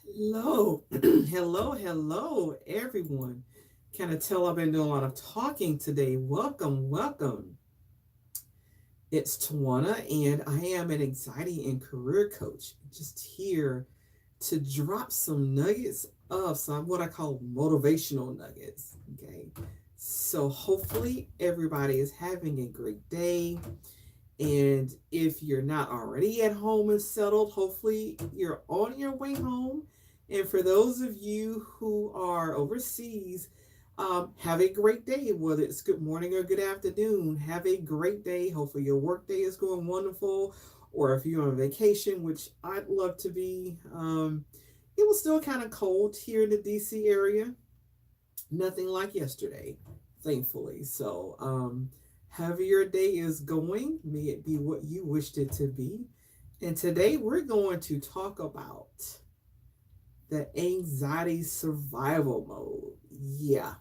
Hello, hello, everyone. Kind of tell I've been doing a lot of talking today. Welcome. It's Twanna, and I am an anxiety and career coach. Just here to drop some nuggets of some what I call motivational nuggets. Okay, so hopefully everybody is having a great day. And if you're not already at home and settled, hopefully you're on your way home. And for those of you who are overseas, have a great day, whether it's good morning or good afternoon. Have a great day. Hopefully your work day is going wonderful. Or if you're on vacation, which I'd love to be, it was still kind of cold here in the DC area. Nothing like yesterday, thankfully. So, however your day is going, may it be what you wished it to be. And today we're going to talk about the anxiety survival mode. Yeah,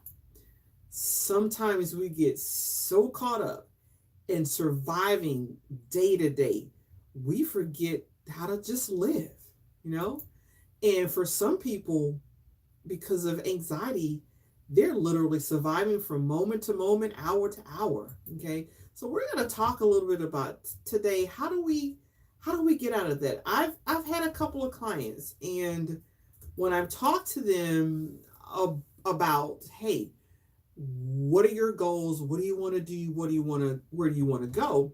sometimes we get so caught up in surviving day to day, we forget how to just live, you know? And for some people, because of anxiety, they're literally surviving from moment to moment, hour to hour. Okay. So we're gonna talk a little bit about today how do we get out of that? I've had a couple of clients, and when I've talked to them about, hey, what are your goals? What do you want to do? What do you want to where do you want to go?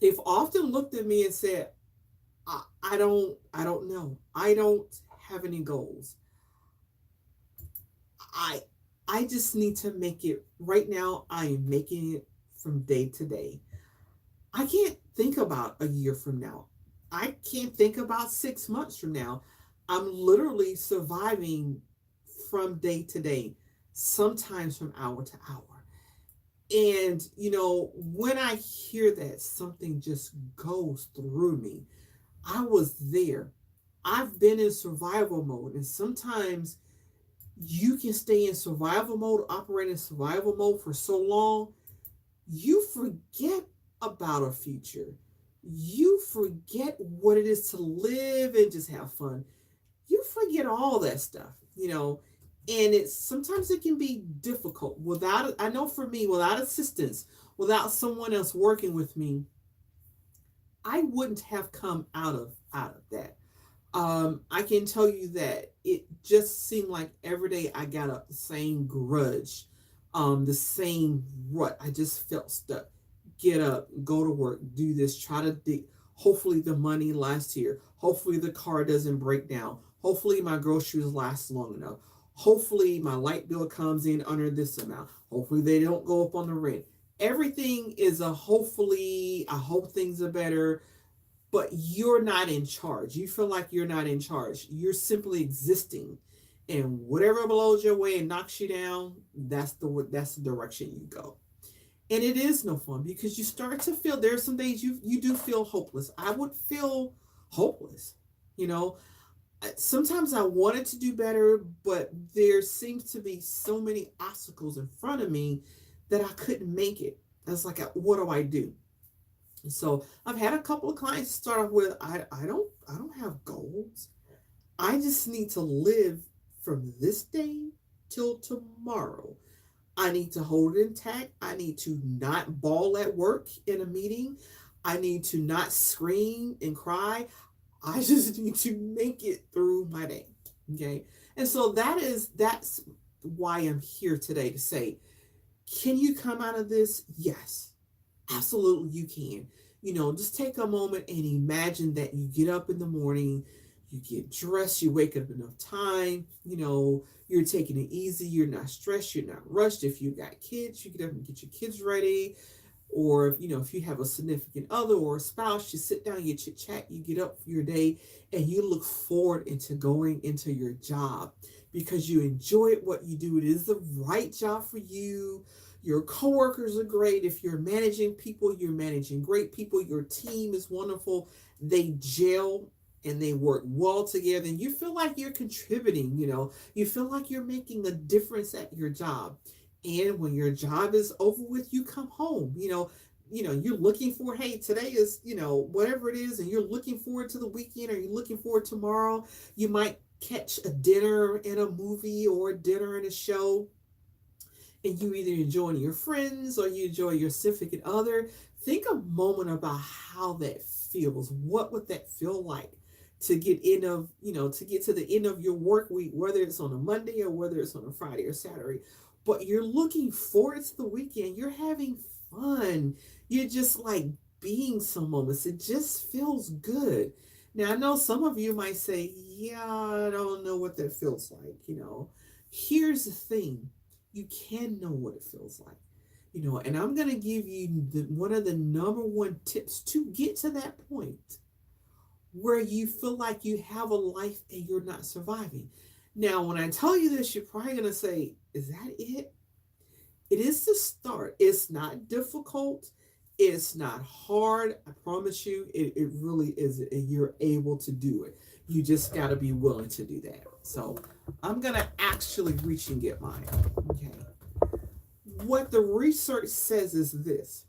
They've often looked at me and said, I don't know. I don't have any goals. I I just need to make it right now. I am making it from day to day. I can't think about a year from now. I can't think about 6 months from now. I'm literally surviving from day to day, sometimes from hour to hour. And, when I hear that, something just goes through me. I was there. I've been in survival mode. And sometimes you can stay in survival mode, operate in survival mode for so long, you forget about a future. You forget what it is to live and just have fun. You forget all that stuff. And it's sometimes it can be difficult without, I know for me, without assistance, without someone else working with me, I wouldn't have come out of that. I can tell you that it just seemed like every day I got up the same grudge, the same rut. I just felt stuck. Get up, go to work, do this, try to hopefully the money lasts here. Hopefully the car doesn't break down. Hopefully my groceries last long enough. Hopefully my light bill comes in under this amount. Hopefully they don't go up on the rent. Everything is a hopefully. I hope things are better, but you're not in charge. You feel like you're not in charge. You're simply existing, and whatever blows your way and knocks you down, that's the direction you go. And it is no fun because you start to feel there's some days you do feel hopeless. I would feel hopeless. You know, sometimes I wanted to do better, but there seems to be so many obstacles in front of me that I couldn't make it. I was like, what do I do? So I've had a couple of clients start off with, I don't have goals. I just need to live from this day till tomorrow. I need to hold it intact. I need to not bawl at work in a meeting. I need to not scream and cry. I just need to make it through my day. Okay. And so that's why I'm here today to say, can you come out of this? Yes. Absolutely, you can. Just take a moment and imagine that you get up in the morning, you get dressed, you wake up enough time, you're taking it easy, you're not stressed, you're not rushed. If you got kids, you get up and get your kids ready. Or if you have a significant other or a spouse, you sit down, you chit chat, you get up for your day, and you look forward into going into your job because you enjoy what you do. It is the right job for you. Your coworkers are great. If you're managing people, you're managing great people. Your team is wonderful. They gel and they work well together. And you feel like you're contributing, you feel like you're making a difference at your job. And when your job is over with, you come home. you're looking for, hey, today is, whatever it is, and you're looking forward to the weekend, or you're looking forward to tomorrow. You might catch a dinner and a movie, or a dinner and a show, and you either enjoy your friends or you enjoy your significant other. Think a moment about how that feels. What would that feel like to get to get to the end of your work week, whether it's on a Monday or whether it's on a Friday or Saturday. But you're looking forward to the weekend. You're having fun. You're just like being some moments. It just feels good. Now I know some of you might say, yeah, I don't know what that feels like. Here's the thing, you can know what it feels like. And I'm going to give you one of the number one tips to get to that point where you feel like you have a life and you're not surviving. Now, when I tell you this, you're probably going to say, is that it? It is the start. It's not difficult. It's not hard. I promise you, it really is. You're able to do it. You just got to be willing to do that. So I'm going to actually reach and get mine. Okay. What the research says is this: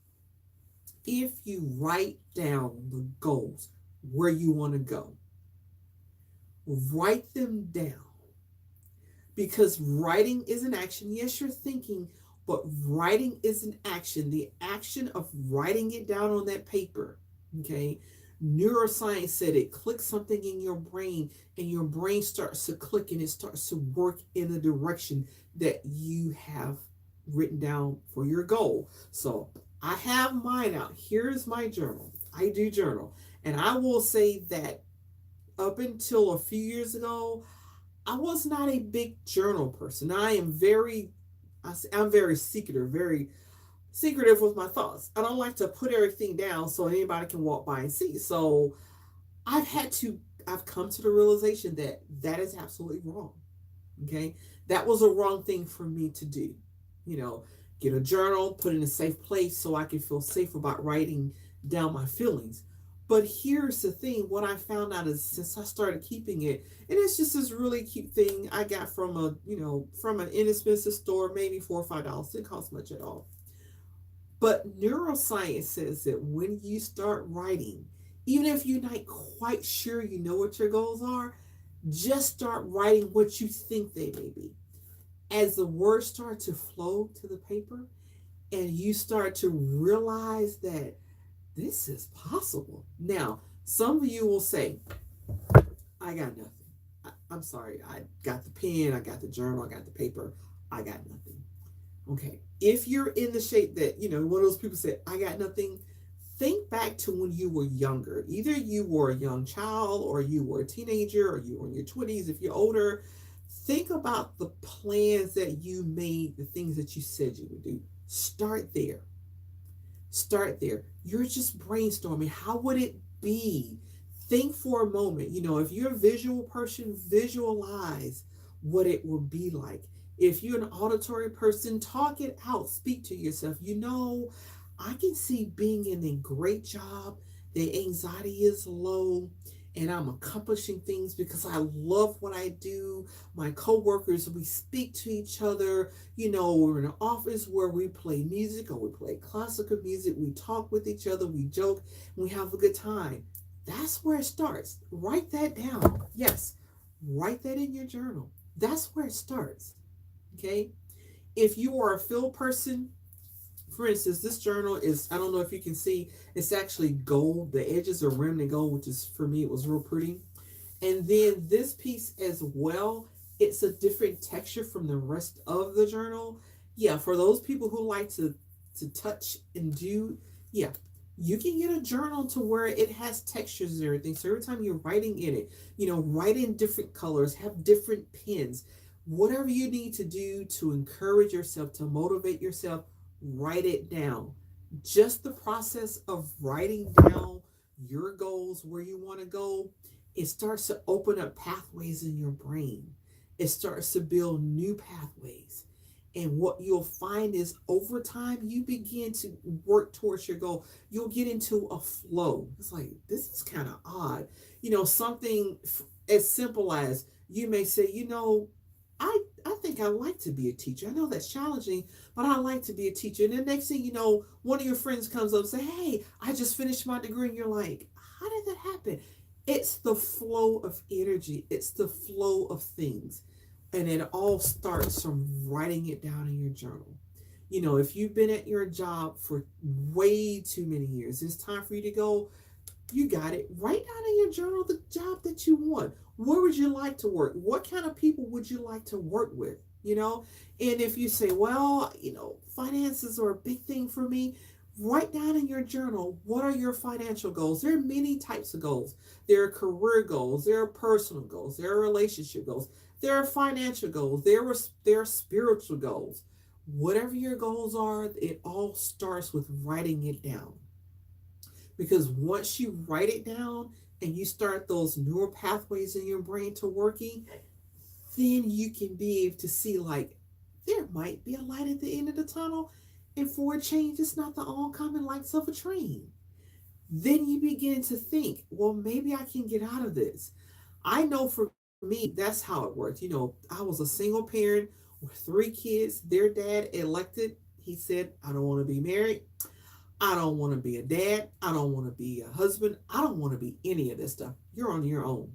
if you write down the goals, where you want to go, write them down. Because writing is an action. Yes, you're thinking, but writing is an action. The action of writing it down on that paper, okay? Neuroscience said it clicks something in your brain, and your brain starts to click, and it starts to work in the direction that you have written down for your goal. So I have mine out. Here's my journal. I do journal. And I will say that up until a few years ago, I was not a big journal person. I'm very secretive with my thoughts. I don't like to put everything down so anybody can walk by and see. So I've come to the realization that that is absolutely wrong. Okay. That was a wrong thing for me to do. Get a journal, put it in a safe place so I can feel safe about writing down my feelings. But here's the thing, what I found out is, since I started keeping it, and it's just this really cute thing I got from from an inexpensive store, maybe $4 or $5. It didn't cost much at all. But neuroscience says that when you start writing, even if you're not quite sure you know what your goals are, just start writing what you think they may be. As the words start to flow to the paper, and you start to realize that this is possible. Now, some of you will say, I got nothing. I'm sorry. I got the pen, I got the journal, I got the paper. I got nothing. Okay. If you're in the shape that, one of those people said, I got nothing, think back to when you were younger. Either you were a young child, or you were a teenager, or you were in your 20s. If you're older, think about the plans that you made, the things that you said you would do. Start there. Start there. You're just brainstorming. How would it be? Think for a moment. If you're a visual person, visualize what it will be like. If you're an auditory person, talk it out. Speak to yourself. I can see being in a great job. The anxiety is low, and I'm accomplishing things because I love what I do. My coworkers, we speak to each other. We're in an office where we play music, or we play classical music. We talk with each other, we joke, and we have a good time. That's where it starts. Write that down. Yes, write that in your journal. That's where it starts. Okay? If you are a field person, for instance, this journal is, I don't know if you can see, it's actually gold. The edges are rimmed in gold, which is, for me, it was real pretty. And then this piece as well, it's a different texture from the rest of the journal. Yeah, for those people who like to touch and do, yeah, you can get a journal to where it has textures and everything. So every time you're writing in it, write in different colors, have different pens. Whatever you need to do to encourage yourself, to motivate yourself, write it down. Just the process of writing down your goals, where you want to go, it starts to open up pathways in your brain. It starts to build new pathways. And what you'll find is, over time, you begin to work towards your goal. You'll get into a flow. It's like, this is kind of odd. Something as simple as, you may say, I think I like to be a teacher. I know that's challenging, but I like to be a teacher. And the next thing you know, one of your friends comes up and say, "Hey, I just finished my degree." And you're like, "How did that happen?" It's the flow of energy. It's the flow of things. And it all starts from writing it down in your journal. If you've been at your job for way too many years, it's time for you to go. You got it. Write down in your journal the job that you want. Where would you like to work? What kind of people would you like to work with? And if you say, well, finances are a big thing for me, write down in your journal, what are your financial goals? There are many types of goals. There are career goals, there are personal goals, there are relationship goals, there are financial goals, there are spiritual goals. Whatever your goals are, it all starts with writing it down. Because once you write it down and you start those neural pathways in your brain to working, then you can be able to see, like, there might be a light at the end of the tunnel. And for a change, it's not the oncoming lights of a train. Then you begin to think, well, maybe I can get out of this. I know for me, that's how it worked. I was a single parent with 3 kids. Their dad elected, he said, I don't want to be married. I don't want to be a dad. I don't want to be a husband. I don't want to be any of this stuff. You're on your own.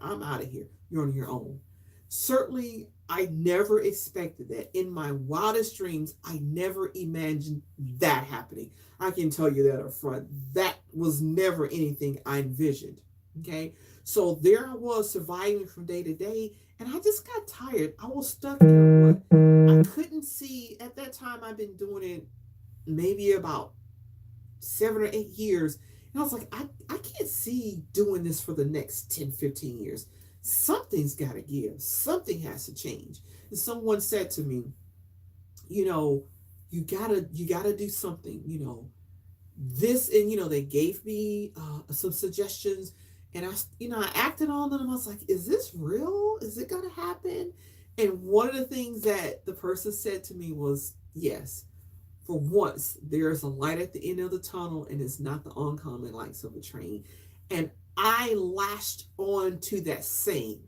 I'm out of here. You're on your own. Certainly, I never expected that. In my wildest dreams, I never imagined that happening. I can tell you that up front. That was never anything I envisioned. Okay. So there I was surviving from day to day, and I just got tired. I was stuck there. What? I couldn't see at that time. I've been doing it maybe about 7 or 8 years. And I was like, I can't see doing this for the next 10, 15 years. Something's got to give. Something has to change. And someone said to me, you know, you gotta do something, this, and, they gave me some suggestions, and I acted on them. I was like, is this real? Is it going to happen? And one of the things that the person said to me was, yes, for once, there is a light at the end of the tunnel, and it's not the oncoming lights of a train. And I latched on to that saying.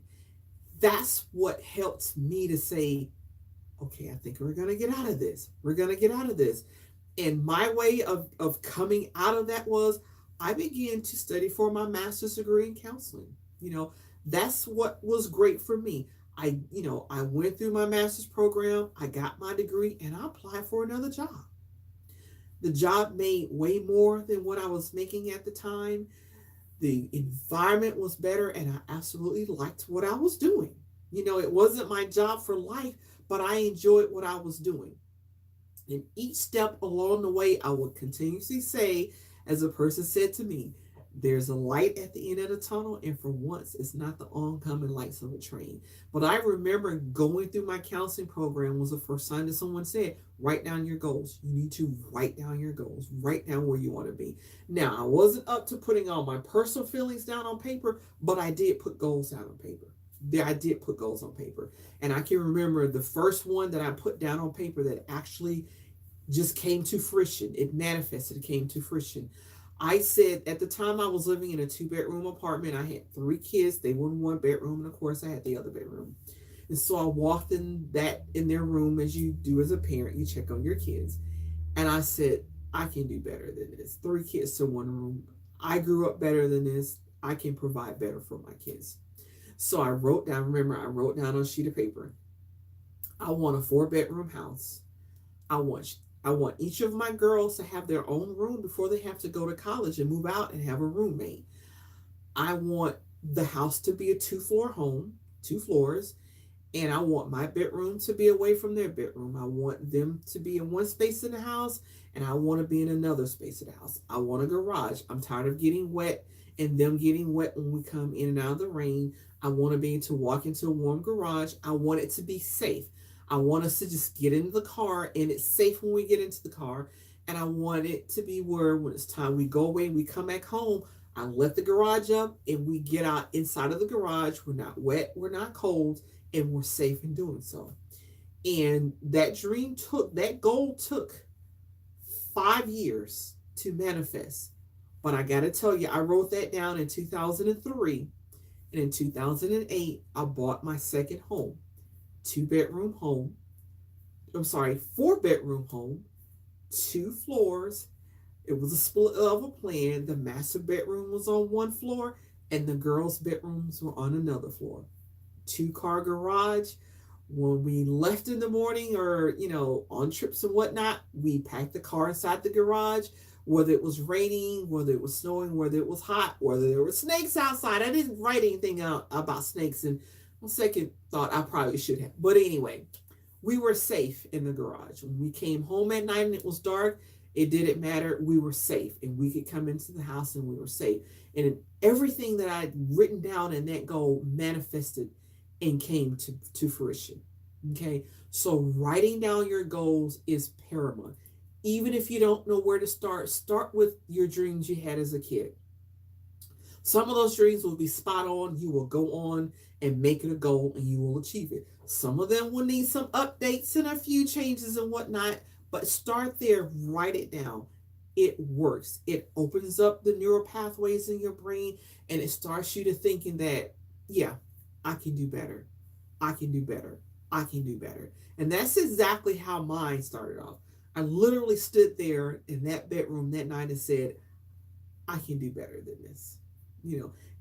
That's what helps me to say, okay, I think we're going to get out of this. We're going to get out of this. And my way of coming out of that was I began to study for my master's degree in counseling. That's what was great for me. I went through my master's program, I got my degree, and I applied for another job. The job made way more than what I was making at the time. The environment was better, and I absolutely liked what I was doing. It wasn't my job for life, but I enjoyed what I was doing. And each step along the way, I would continuously say, as a person said to me, there's a light at the end of the tunnel, and for once, it's not the oncoming lights of a train. But I remember going through my counseling program was the first time that someone said, write down your goals. You need to write down your goals. Write down where you want to be. Now, I wasn't up to putting all my personal feelings down on paper, but I did put goals down on paper. I did put goals on paper. And I can remember the first one that I put down on paper that actually just came to fruition. It manifested, it came to fruition. I said at the time I was living in a 2-bedroom apartment. I had 3 kids. They were in 1 bedroom, and of course I had the other bedroom. And so I walked in their room, as you do as a parent. You check on your kids. And I said, I can do better than this. 3 kids to 1 room. I grew up better than this. I can provide better for my kids. So I wrote down on a sheet of paper, I want a 4-bedroom house. I want each of my girls to have their own room before they have to go to college and move out and have a roommate. I want the house to be a 2-floor home, 2 floors, and I want my bedroom to be away from their bedroom. I want them to be in one space in the house, and I want to be in another space of the house. I want a garage. I'm tired of getting wet and them getting wet when we come in and out of the rain. I want to be able to walk into a warm garage. I want it to be safe. I want us to just get into the car, and it's safe when we get into the car. And I want it to be where when it's time we go away, we come back home, I let the garage up and we get out inside of the garage. We're not wet, we're not cold, and we're safe in doing so. And that goal took 5 years to manifest. But I got to tell you, I wrote that down in 2003. And in 2008, I bought my second home. 2-bedroom home. I'm sorry, 4-bedroom home, 2 floors. It was a split level plan. The master bedroom was on one floor, and the girls' bedrooms were on another floor. 2-car garage. When we left in the morning or, on trips and whatnot, we packed the car inside the garage, whether it was raining, whether it was snowing, whether it was hot, whether there were snakes outside. I didn't write anything out about snakes, and on second thought, I probably should have. But anyway, we were safe in the garage. When we came home at night and it was dark, it didn't matter. We were safe, and we could come into the house and we were safe. And everything that I'd written down in that goal manifested and came to fruition. Okay. So writing down your goals is paramount. Even if you don't know where to start with your dreams you had as a kid. Some of those dreams will be spot on. You will go on and make it a goal and you will achieve it. Some of them will need some updates and a few changes and whatnot, but start there, write it down. It works. It opens up the neural pathways in your brain, and it starts you to thinking that, yeah, I can do better. I can do better. I can do better. And that's exactly how mine started off. I literally stood there in that bedroom that night and said, I can do better than this.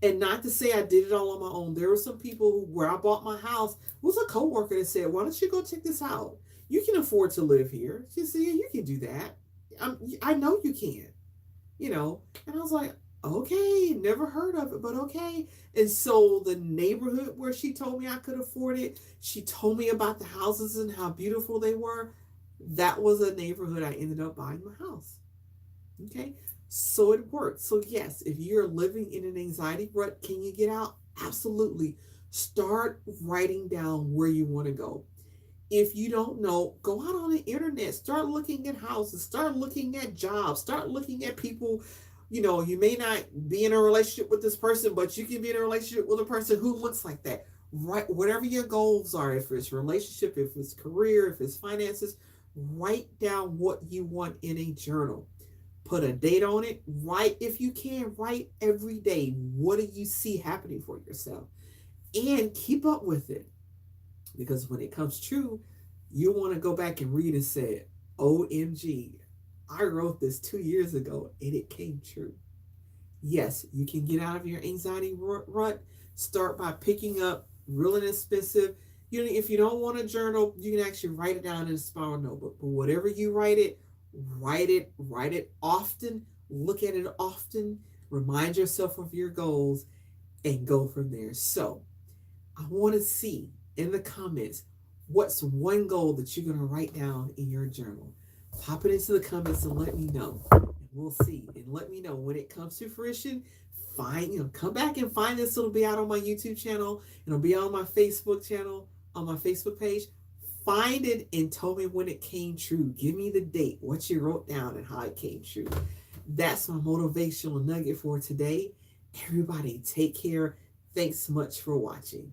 And not to say I did it all on my own. There were some people where I bought my house, was a coworker that said, why don't you go check this out? You can afford to live here. She said, yeah, you can do that. I know you can, and I was like, okay, never heard of it, but okay. And so the neighborhood where she told me I could afford it, she told me about the houses and how beautiful they were. That was a neighborhood I ended up buying my house. Okay. So it worked. So yes, if you're living in an anxiety rut, can you get out? Absolutely. Start writing down where you want to go. If you don't know, go out on the internet, start looking at houses, start looking at jobs, start looking at people. You may not be in a relationship with this person, but you can be in a relationship with a person who looks like that. Right, whatever your goals are, if it's relationship, if it's career, if it's finances, write down what you want in a journal. Put a date on it. Write, if you can, write every day. What do you see happening for yourself? And keep up with it. Because when it comes true, you want to go back and read and say, OMG, I wrote this 2 years ago and it came true. Yes, you can get out of your anxiety rut. Start by picking up real inexpensive. If you don't want a journal, you can actually write it down in a spiral notebook. But whatever you write it often, look at it often, remind yourself of your goals, and go from there. So I want to see in the comments, what's one goal that you're going to write down in your journal? Pop it into the comments and let me know. And we'll see. And let me know when it comes to fruition. Come back and find this. It'll be out on my YouTube channel. It'll be on my Facebook channel, on my Facebook page. Find it and tell me when it came true. Give me the date, what you wrote down, and how it came true. That's my motivational nugget for today. Everybody, take care. Thanks so much for watching.